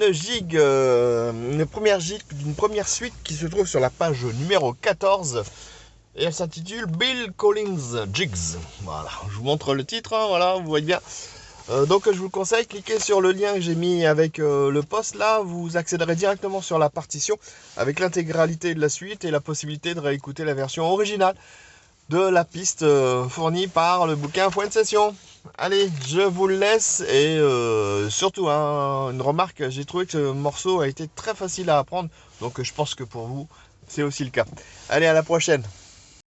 une première gig d'une première suite qui se trouve sur la page numéro 14 et elle s'intitule Bill Collins Jigs. Voilà, je vous montre le titre, hein, voilà, vous voyez bien. Donc je vous conseille, cliquez sur le lien que j'ai mis avec le post là, vous accéderez directement sur la partition avec l'intégralité de la suite et la possibilité de réécouter la version originale de la piste fournie par le bouquin Point de Session. Allez, je vous le laisse et surtout hein, une remarque, j'ai trouvé que ce morceau a été très facile à apprendre, donc je pense que pour vous c'est aussi le cas. Allez, à la prochaine.